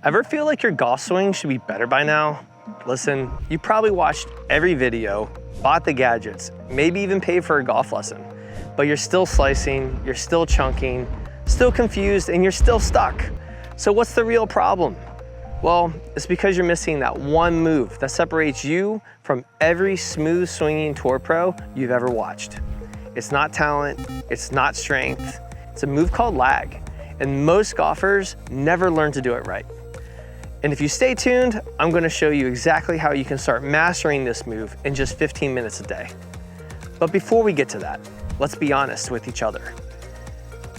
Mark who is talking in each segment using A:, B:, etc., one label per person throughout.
A: Ever feel like your golf swing should be better by now? Listen, you probably watched every video, bought the gadgets, maybe even paid for a golf lesson, but you're still slicing, you're still chunking, still confused, and you're still stuck. So what's the real problem? Well, it's because you're missing that one move that separates you from every smooth swinging tour pro you've ever watched. It's not talent, it's not strength, it's a move called lag, and most golfers never learn to do it right. And if you stay tuned, I'm gonna show you exactly how you can start mastering this move in just 15 minutes a day. But before we get to that, let's be honest with each other.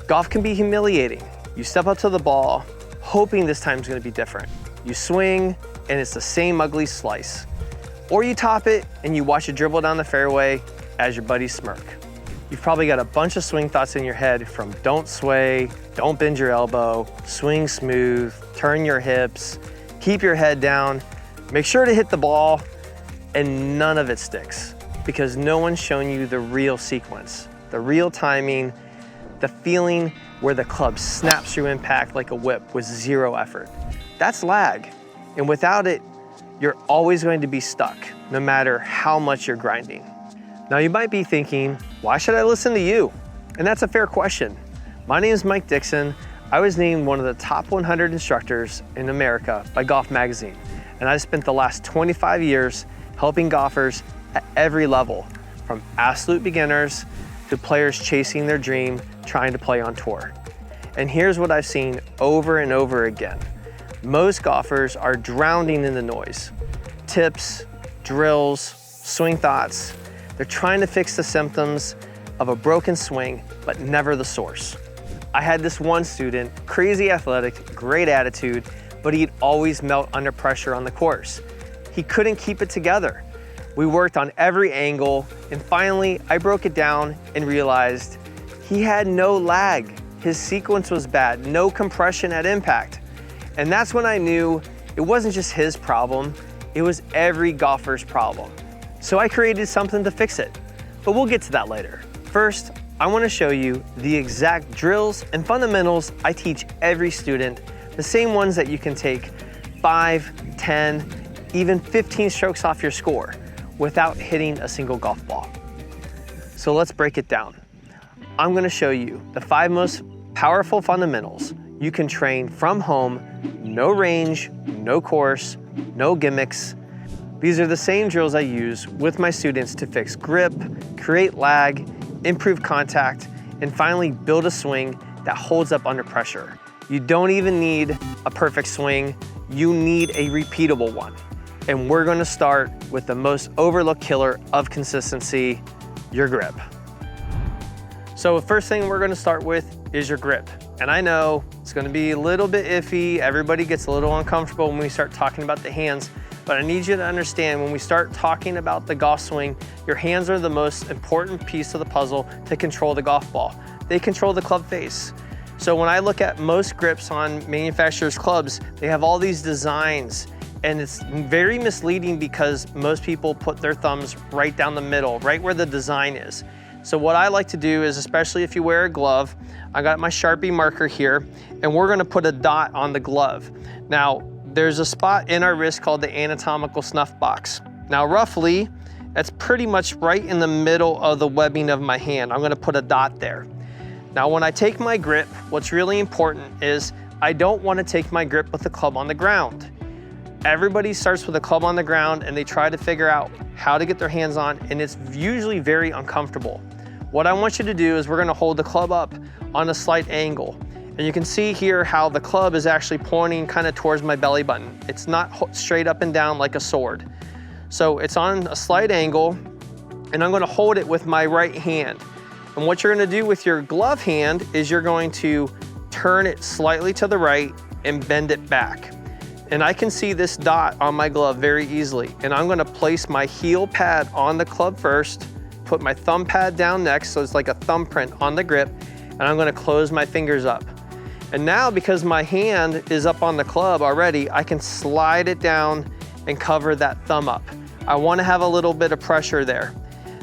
A: Golf can be humiliating. You step up to the ball, hoping this time's gonna be different. You swing, and it's the same ugly slice. Or you top it, and you watch it dribble down the fairway as your buddies smirk. You've probably got a bunch of swing thoughts in your head from don't sway, don't bend your elbow, swing smooth, turn your hips, keep your head down, make sure to hit the ball, and none of it sticks because no one's shown you the real sequence, the real timing, the feeling where the club snaps through impact like a whip with zero effort. That's lag, and without it, you're always going to be stuck, no matter how much you're grinding. Now you might be thinking, why should I listen to you? And that's a fair question. My name is Mike Dixon. I was named one of the top 100 instructors in America by Golf Magazine, and I've spent the last 25 years helping golfers at every level, from absolute beginners to players chasing their dream, trying to play on tour. And here's what I've seen over and over again. Most golfers are drowning in the noise. Tips, drills, swing thoughts. They're trying to fix the symptoms of a broken swing, but never the source. I had this one student, crazy athletic, great attitude, but he'd always melt under pressure on the course. He couldn't keep it together. We worked on every angle, and finally I broke it down and realized he had no lag. His sequence was bad, no compression at impact. And that's when I knew it wasn't just his problem, it was every golfer's problem. So I created something to fix it, but we'll get to that later. First, I want to show you the exact drills and fundamentals I teach every student, the same ones that you can take 5, 10, even 15 strokes off your score without hitting a single golf ball. So let's break it down. I'm going to show you the 5 most powerful fundamentals you can train from home, no range, no course, no gimmicks. These are the same drills I use with my students to fix grip, create lag, improve contact, and finally build a swing that holds up under pressure. You don't even need a perfect swing, you need a repeatable one. And we're gonna start with the most overlooked killer of consistency, your grip. So the first thing we're gonna start with is your grip. And I know it's gonna be a little bit iffy, everybody gets a little uncomfortable when we start talking about the hands, but I need you to understand when we start talking about the golf swing, your hands are the most important piece of the puzzle to control the golf ball. They control the club face. So when I look at most grips on manufacturers' clubs, they have all these designs, and it's very misleading because most people put their thumbs right down the middle, right where the design is. So what I like to do is, especially if you wear a glove, I got my Sharpie marker here, and we're gonna put a dot on the glove. Now, there's a spot in our wrist called the anatomical snuff box. Now, roughly, that's pretty much right in the middle of the webbing of my hand. I'm gonna put a dot there. Now, when I take my grip, what's really important is I don't wanna take my grip with the club on the ground. Everybody starts with a club on the ground and they try to figure out how to get their hands on, and it's usually very uncomfortable. What I want you to do is we're gonna hold the club up on a slight angle. And you can see here how the club is actually pointing kind of towards my belly button. It's not straight up and down like a sword. So it's on a slight angle, and I'm gonna hold it with my right hand. And what you're gonna do with your glove hand is you're going to turn it slightly to the right and bend it back. And I can see this dot on my glove very easily. And I'm gonna place my heel pad on the club first, put my thumb pad down next, so it's like a thumbprint on the grip, and I'm gonna close my fingers up. And now, because my hand is up on the club already, I can slide it down and cover that thumb up. I wanna have a little bit of pressure there.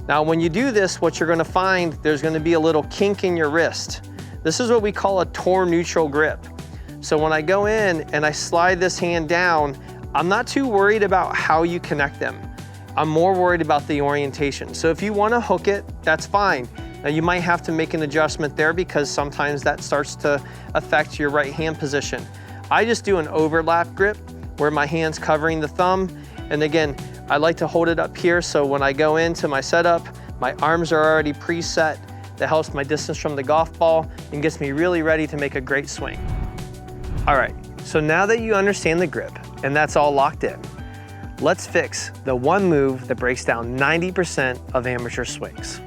A: Now, when you do this, what you're gonna find, there's gonna be a little kink in your wrist. This is what we call a torn neutral grip. So when I go in and I slide this hand down, I'm not too worried about how you connect them. I'm more worried about the orientation. So if you want to hook it, that's fine. Now you might have to make an adjustment there because sometimes that starts to affect your right hand position. I just do an overlap grip where my hand's covering the thumb. And again, I like to hold it up here so when I go into my setup, my arms are already preset. That helps my distance from the golf ball and gets me really ready to make a great swing. All right, so now that you understand the grip and that's all locked in, let's fix the one move that breaks down 90% of amateur swings.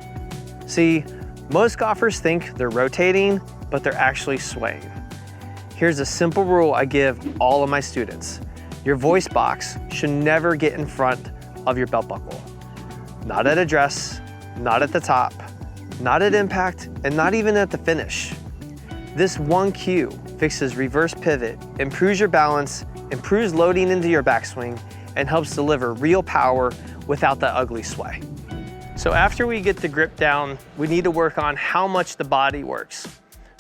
A: See, most golfers think they're rotating, but they're actually swaying. Here's a simple rule I give all of my students. Your voice box should never get in front of your belt buckle. Not at address, not at the top, not at impact, and not even at the finish. This one cue fixes reverse pivot, improves your balance, improves loading into your backswing, and helps deliver real power without that ugly sway. So after we get the grip down, we need to work on how much the body works.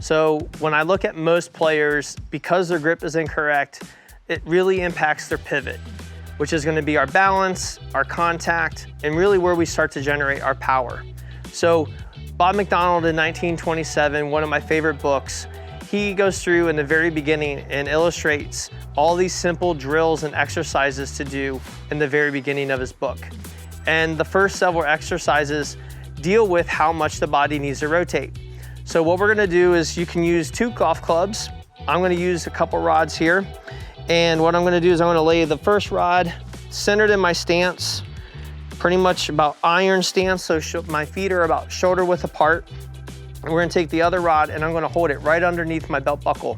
A: So when I look at most players, because their grip is incorrect, it really impacts their pivot, which is going to be our balance, our contact, and really where we start to generate our power. So Bob McDonald in 1927, one of my favorite books, he goes through in the very beginning and illustrates all these simple drills and exercises to do in the very beginning of his book. And the first several exercises deal with how much the body needs to rotate. So what we're gonna do is you can use 2 golf clubs. I'm gonna use a couple rods here. And what I'm gonna do is I'm gonna lay the first rod centered in my stance, pretty much about iron stance, so my feet are about shoulder width apart. And we're gonna take the other rod and I'm gonna hold it right underneath my belt buckle.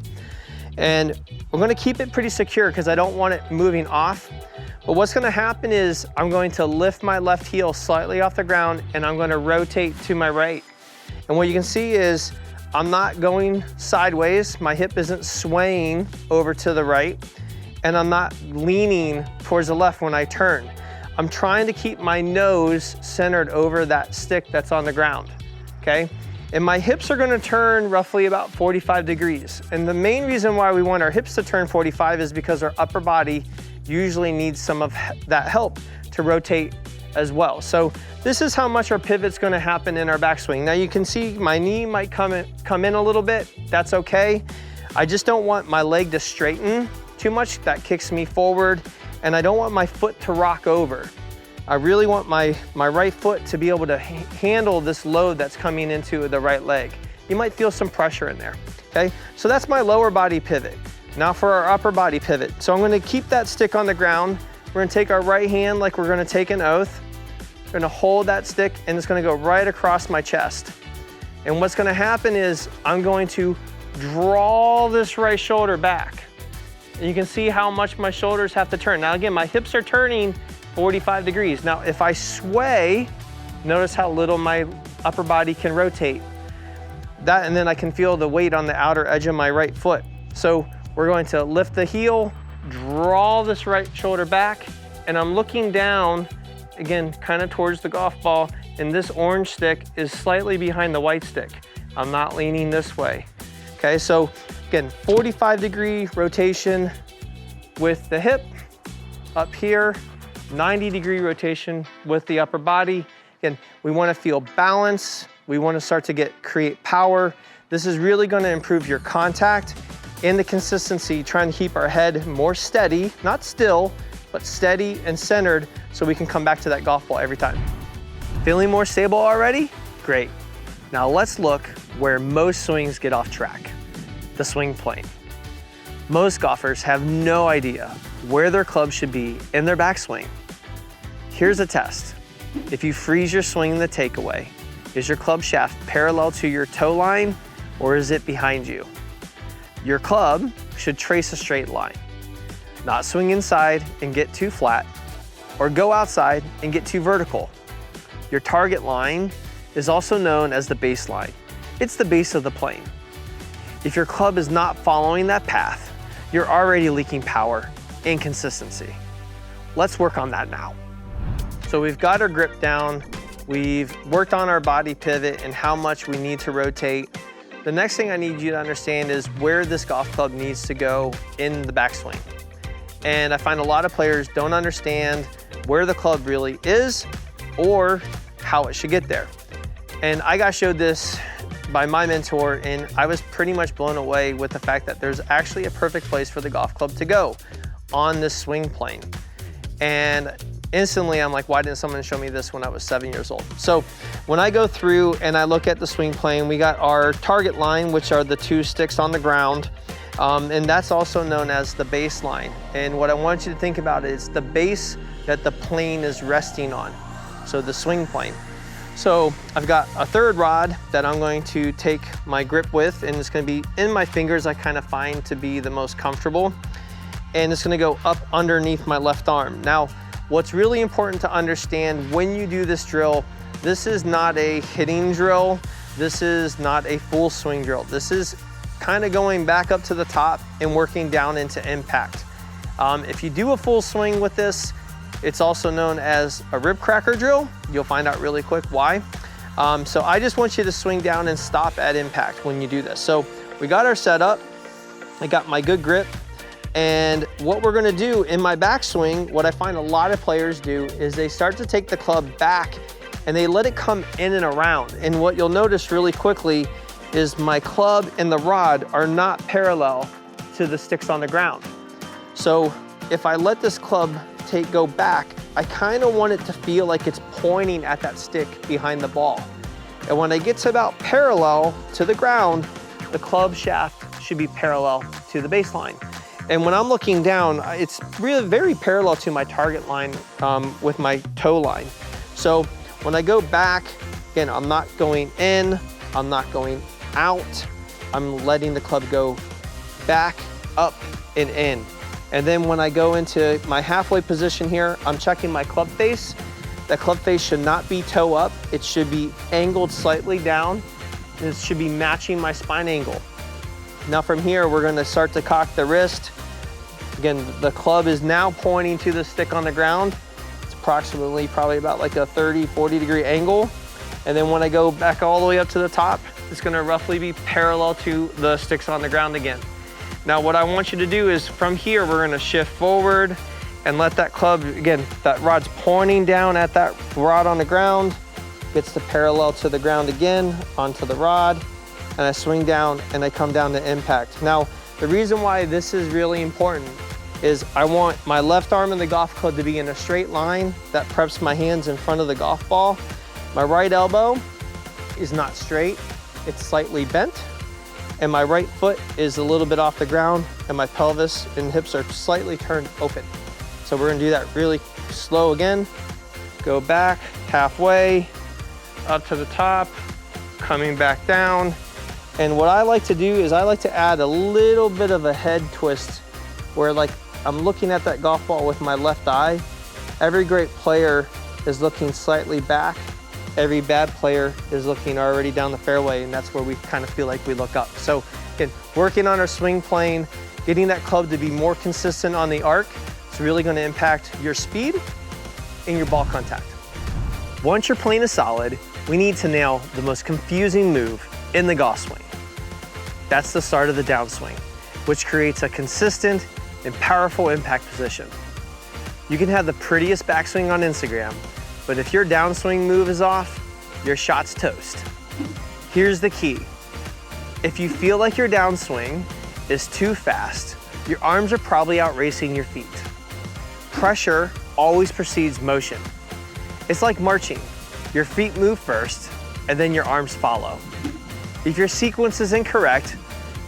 A: And we're gonna keep it pretty secure because I don't want it moving off. But what's gonna happen is I'm going to lift my left heel slightly off the ground and I'm gonna rotate to my right. And what you can see is I'm not going sideways, my hip isn't swaying over to the right, and I'm not leaning towards the left when I turn. I'm trying to keep my nose centered over that stick that's on the ground, okay? And my hips are gonna turn roughly about 45 degrees. And the main reason why we want our hips to turn 45 is because our upper body usually needs some of that help to rotate as well. So this is how much our pivot's gonna happen in our backswing. Now you can see my knee might come in a little bit, that's okay. I just don't want my leg to straighten too much, that kicks me forward, and I don't want my foot to rock over. I really want my right foot to be able to handle this load that's coming into the right leg. You might feel some pressure in there, okay? So that's my lower body pivot. Now for our upper body pivot. So I'm gonna keep that stick on the ground. We're gonna take our right hand like we're gonna take an oath. We're gonna hold that stick and it's gonna go right across my chest. And what's gonna happen is I'm going to draw this right shoulder back. And you can see how much my shoulders have to turn. Now again, my hips are turning 45 degrees. Now if I sway, notice how little my upper body can rotate. That, and then I can feel the weight on the outer edge of my right foot. So we're going to lift the heel, draw this right shoulder back, and I'm looking down, again, kind of towards the golf ball, and this orange stick is slightly behind the white stick. I'm not leaning this way. Okay, so again, 45-degree rotation with the hip up here, 90-degree rotation with the upper body. Again, we want to feel balance. We want to start to create power. This is really going to improve your contact and the consistency, trying to keep our head more steady, not still, but steady and centered so we can come back to that golf ball every time. Feeling more stable already? Great. Now let's look where most swings get off track, the swing plane. Most golfers have no idea where their club should be in their backswing. Here's a test. If you freeze your swing in the takeaway, is your club shaft parallel to your toe line or is it behind you? Your club should trace a straight line, not swing inside and get too flat, or go outside and get too vertical. Your target line is also known as the baseline. It's the base of the plane. If your club is not following that path, you're already leaking power and consistency. Let's work on that now. So we've got our grip down, we've worked on our body pivot and how much we need to rotate. The next thing I need you to understand is where this golf club needs to go in the backswing. And I find a lot of players don't understand where the club really is or how it should get there. And I got showed this by my mentor, and I was pretty much blown away with the fact that there's actually a perfect place for the golf club to go on this swing plane. And instantly I'm like, why didn't someone show me this when I was 7 years old? So when I go through and I look at the swing plane, we got our target line, which are the 2 sticks on the ground. And that's also known as the baseline. And what I want you to think about is the base that the plane is resting on. So the swing plane. So I've got a third rod that I'm going to take my grip with, and it's going to be in my fingers. I kind of find to be the most comfortable. And it's going to go up underneath my left arm. Now, what's really important to understand when you do this drill, this is not a hitting drill. This is not a full swing drill. This is kind of going back up to the top and working down into impact. If you do a full swing with this, it's also known as a rib cracker drill. You'll find out really quick why. So I just want you to swing down and stop at impact when you do this. So we got our setup. I got my good grip. And what we're gonna do in my backswing, what I find a lot of players do is they start to take the club back and they let it come in and around. And what you'll notice really quickly is my club and the rod are not parallel to the sticks on the ground. So if I let this club go back, I kind of want it to feel like it's pointing at that stick behind the ball. And when I get to about parallel to the ground, the club shaft should be parallel to the baseline. And when I'm looking down, it's really very parallel to my target line with my toe line. So when I go back, again, I'm not going in, I'm not going out, I'm letting the club go back, up, and in. And then when I go into my halfway position here, I'm checking my club face. That club face should not be toe up. It should be angled slightly down. It should be matching my spine angle. Now from here, we're gonna start to cock the wrist. Again, the club is now pointing to the stick on the ground. It's approximately probably about like a 30, 40 degree angle. And then when I go back all the way up to the top, it's gonna roughly be parallel to the sticks on the ground again. Now what I want you to do is from here, we're gonna shift forward and let that club, again, that rod's pointing down at that rod on the ground, gets to parallel to the ground again, onto the rod, and I swing down and I come down to impact. Now, the reason why this is really important is I want my left arm in the golf club to be in a straight line that preps my hands in front of the golf ball. My right elbow is not straight, it's slightly bent. And my right foot is a little bit off the ground, and my pelvis and hips are slightly turned open. So we're gonna do that really slow again. Go back halfway, up to the top, coming back down. And what I like to do is I like to add a little bit of a head twist where like I'm looking at that golf ball with my left eye. Every great player is looking slightly back. Every bad player is looking already down the fairway, and that's where we kind of feel like we look up. So again, working on our swing plane, getting that club to be more consistent on the arc, it's really going to impact your speed and your ball contact. Once your plane is solid, we need to nail the most confusing move in the golf swing. That's the start of the downswing, which creates a consistent and powerful impact position. You can have the prettiest backswing on Instagram, but if your downswing move is off, your shot's toast. Here's the key. If you feel like your downswing is too fast, your arms are probably out racing your feet. Pressure always precedes motion. It's like marching. Your feet move first, and then your arms follow. If your sequence is incorrect,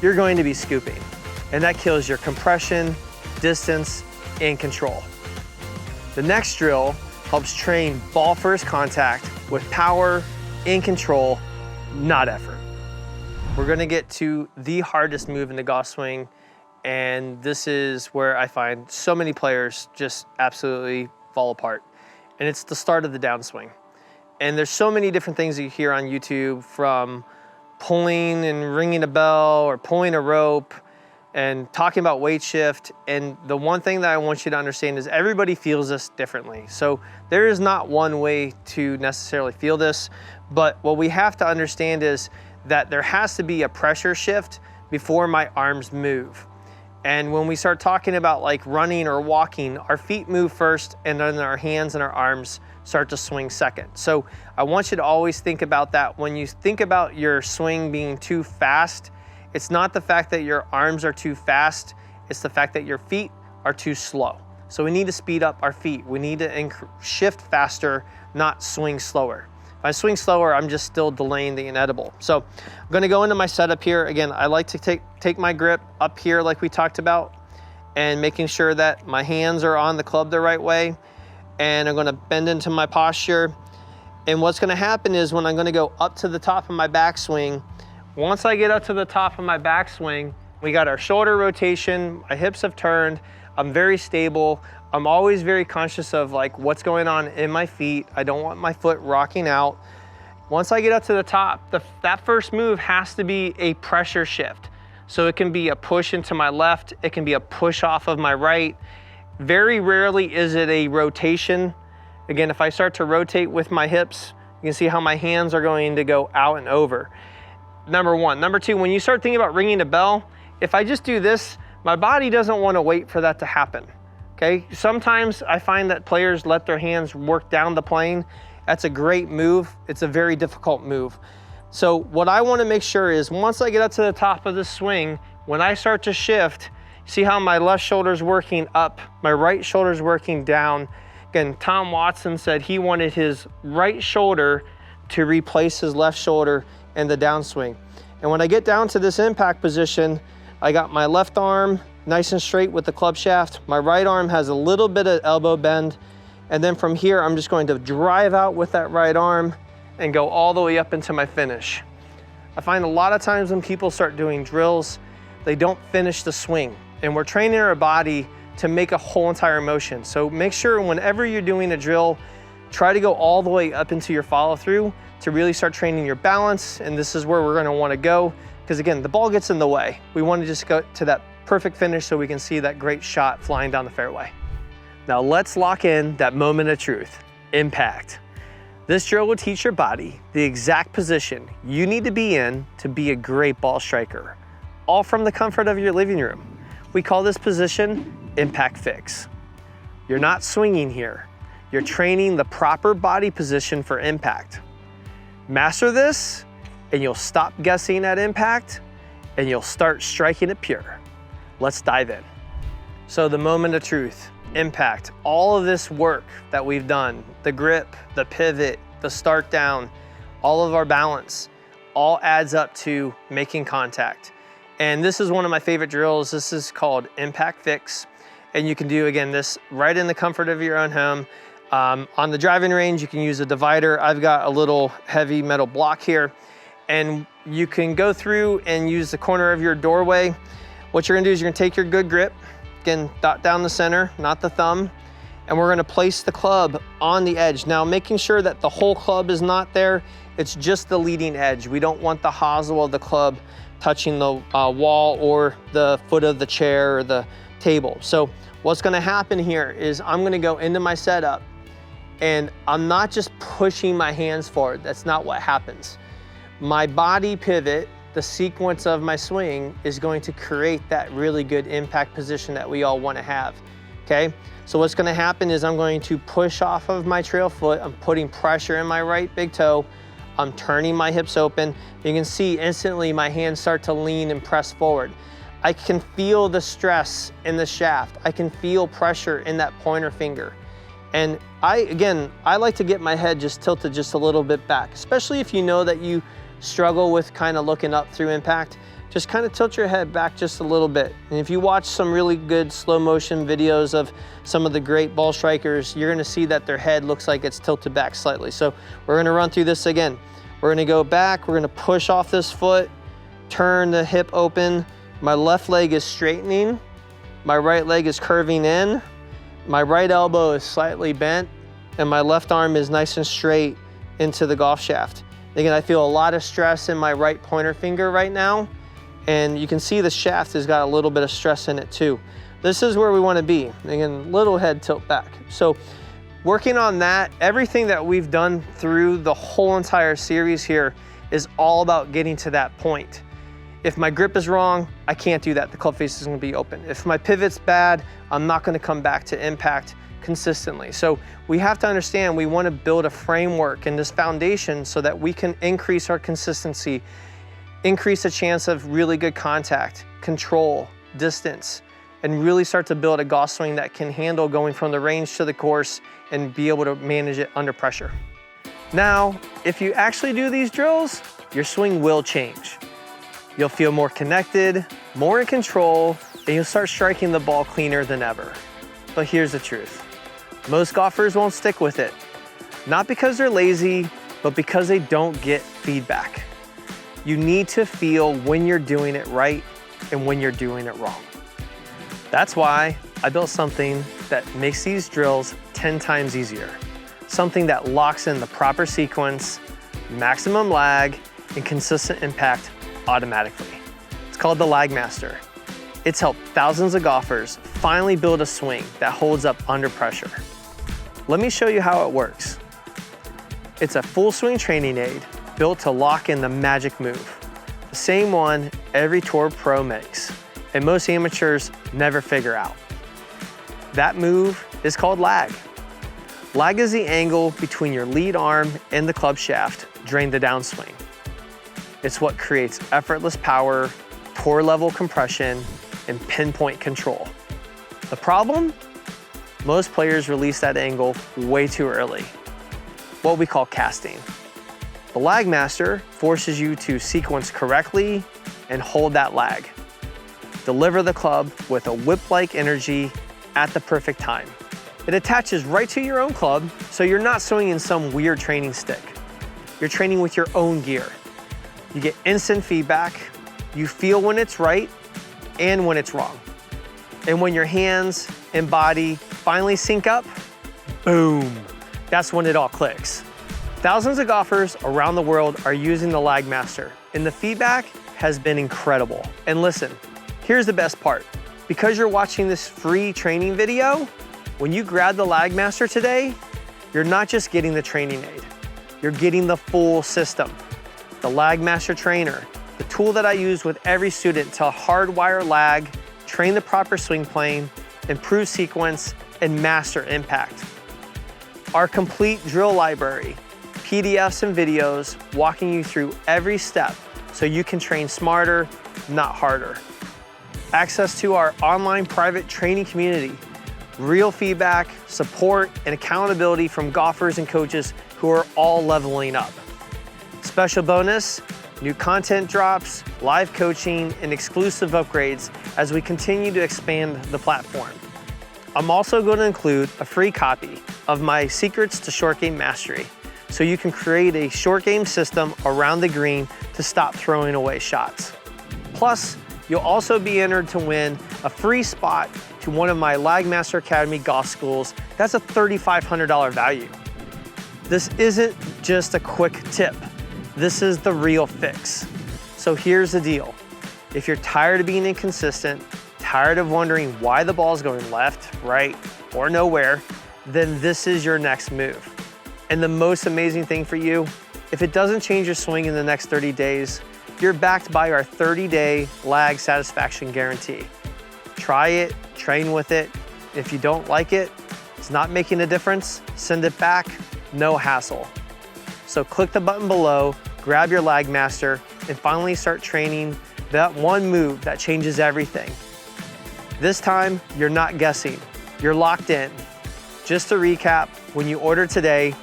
A: you're going to be scooping, and that kills your compression, distance, and control. The next drill helps train ball first contact with power and control, not effort. We're gonna get to the hardest move in the golf swing, and this is where I find so many players just absolutely fall apart. And it's the start of the downswing. And there's so many different things you hear on YouTube, from pulling and ringing a bell or pulling a rope and talking about weight shift. And the one thing that I want you to understand is everybody feels this differently. So there is not one way to necessarily feel this, but what we have to understand is that there has to be a pressure shift before my arms move. And when we start talking about like running or walking, our feet move first and then our hands and our arms start to swing second. So I want you to always think about that. When you think about your swing being too fast, it's not the fact that your arms are too fast, it's the fact that your feet are too slow. So we need to speed up our feet. We need to shift faster, not swing slower. If I swing slower, I'm just still delaying the inedible. So I'm gonna go into my setup here. Again, I like to take my grip up here like we talked about, and making sure that my hands are on the club the right way. And I'm gonna bend into my posture. And what's gonna happen is when I'm gonna go up to the top of my backswing, once I get up to the top of my backswing, we got our shoulder rotation, my hips have turned, I'm very stable. I'm always very conscious of like what's going on in my feet. I don't want my foot rocking out. Once I get up to the top, that first move has to be a pressure shift. So it can be a push into my left, it can be a push off of my right. Very rarely is it a rotation. Again, if I start to rotate with my hips, you can see how my hands are going to go out and over. Number one. Number two, when you start thinking about ringing a bell, if I just do this, my body doesn't want to wait for that to happen. Okay, sometimes I find that players let their hands work down the plane. That's a great move. It's a very difficult move. So what I want to make sure is once I get up to the top of the swing, when I start to shift, see how my left shoulder's working up, my right shoulder's working down. Again, Tom Watson said he wanted his right shoulder to replace his left shoulder in the downswing. And when I get down to this impact position, I got my left arm nice and straight with the club shaft. My right arm has a little bit of elbow bend. And then from here, I'm just going to drive out with that right arm and go all the way up into my finish. I find a lot of times when people start doing drills, they don't finish the swing. And we're training our body to make a whole entire motion. So make sure whenever you're doing a drill, try to go all the way up into your follow through to really start training your balance. And this is where we're gonna wanna go. Because again, the ball gets in the way. We wanna just go to that perfect finish so we can see that great shot flying down the fairway. Now let's lock in that moment of truth, impact. This drill will teach your body the exact position you need to be in to be a great ball striker, all from the comfort of your living room. We call this position impact fix. You're not swinging here. You're training the proper body position for impact. Master this and you'll stop guessing at impact and you'll start striking it pure. Let's dive in. So the moment of truth, impact, all of this work that we've done, the grip, the pivot, the start down, all of our balance, all adds up to making contact. And this is one of my favorite drills. This is called impact fix. And you can do, again, this right in the comfort of your own home. On the driving range, you can use a divider. I've got a little heavy metal block here. And you can go through and use the corner of your doorway. What you're gonna do is you're gonna take your good grip, again, dot down the center, not the thumb, and we're gonna place the club on the edge. Now, making sure that the whole club is not there, it's just the leading edge. We don't want the hosel of the club touching the wall or the foot of the chair or the table. So what's gonna happen here is I'm gonna go into my setup and I'm not just pushing my hands forward. That's not what happens. My body pivot, the sequence of my swing, is going to create that really good impact position that we all want to have, okay? So what's going to happen is I'm going to push off of my trail foot. I'm putting pressure in my right big toe. I'm turning my hips open. You can see instantly my hands start to lean and press forward. I can feel the stress in the shaft. I can feel pressure in that pointer finger. And I like to get my head just tilted just a little bit back, especially if you know that you struggle with kind of looking up through impact. Just kind of tilt your head back just a little bit. And if you watch some really good slow motion videos of some of the great ball strikers, you're gonna see that their head looks like it's tilted back slightly. So we're gonna run through this again. We're gonna go back, we're gonna push off this foot, turn the hip open. My left leg is straightening, my right leg is curving in, my right elbow is slightly bent, and my left arm is nice and straight into the golf shaft. Again, I feel a lot of stress in my right pointer finger right now, and you can see the shaft has got a little bit of stress in it too. This is where we want to be. Again, little head tilt back. So working on that, everything that we've done through the whole entire series here is all about getting to that point. If my grip is wrong, I can't do that. The club face is gonna be open. If my pivot's bad, I'm not gonna come back to impact consistently. So we have to understand we wanna build a framework and this foundation so that we can increase our consistency, increase the chance of really good contact, control, distance, and really start to build a golf swing that can handle going from the range to the course and be able to manage it under pressure. Now, if you actually do these drills, your swing will change. You'll feel more connected, more in control, and you'll start striking the ball cleaner than ever. But here's the truth. Most golfers won't stick with it. Not because they're lazy, but because they don't get feedback. You need to feel when you're doing it right and when you're doing it wrong. That's why I built something that makes these drills 10 times easier. Something that locks in the proper sequence, maximum lag, and consistent impact automatically. It's called the LagMaster. It's helped thousands of golfers finally build a swing that holds up under pressure. Let me show you how it works. It's a full swing training aid built to lock in the magic move. The same one every tour pro makes, and most amateurs never figure out. That move is called lag. Lag is the angle between your lead arm and the club shaft during the downswing. It's what creates effortless power, tour level compression, and pinpoint control. The problem? Most players release that angle way too early, what we call casting. The LagMaster forces you to sequence correctly and hold that lag. Deliver the club with a whip-like energy at the perfect time. It attaches right to your own club, so you're not swinging some weird training stick. You're training with your own gear. You get instant feedback, you feel when it's right and when it's wrong. And when your hands and body finally sync up, boom, that's when it all clicks. Thousands of golfers around the world are using the LagMaster, and the feedback has been incredible. And listen, here's the best part. Because you're watching this free training video, when you grab the LagMaster today, you're not just getting the training aid, you're getting the full system. The LagMaster Trainer, the tool that I use with every student to hardwire lag, train the proper swing plane, improve sequence, and master impact. Our complete drill library, PDFs and videos walking you through every step so you can train smarter, not harder. Access to our online private training community, real feedback, support, and accountability from golfers and coaches who are all leveling up. Special bonus, new content drops, live coaching, and exclusive upgrades as we continue to expand the platform. I'm also going to include a free copy of my Secrets to Short Game Mastery, so you can create a short game system around the green to stop throwing away shots. Plus, you'll also be entered to win a free spot to one of my LagMaster Academy golf schools. That's a $3,500 value. This isn't just a quick tip. This is the real fix. So here's the deal. If you're tired of being inconsistent, tired of wondering why the ball's going left, right, or nowhere, then this is your next move. And the most amazing thing for you, if it doesn't change your swing in the next 30 days, you're backed by our 30-day lag satisfaction guarantee. Try it, train with it. If you don't like it, it's not making a difference, send it back, no hassle. So click the button below, grab your LagMaster, and finally start training that one move that changes everything. This time, you're not guessing, you're locked in. Just to recap, when you order today,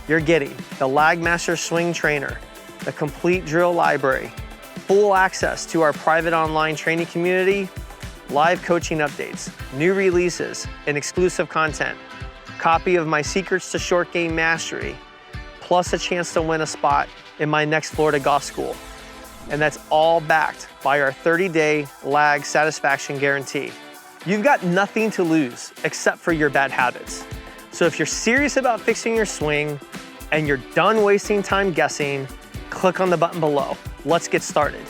A: you're getting the LagMaster Swing Trainer, the complete drill library, full access to our private online training community, live coaching updates, new releases, and exclusive content, copy of my Secrets to Short Game Mastery, plus a chance to win a spot in my next Florida golf school. And that's all backed by our 30-day lag satisfaction guarantee. You've got nothing to lose except for your bad habits. So if you're serious about fixing your swing and you're done wasting time guessing, click on the button below. Let's get started.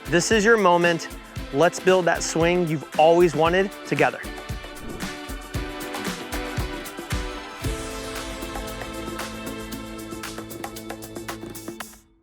A: This is your moment. Let's build that swing you've always wanted together.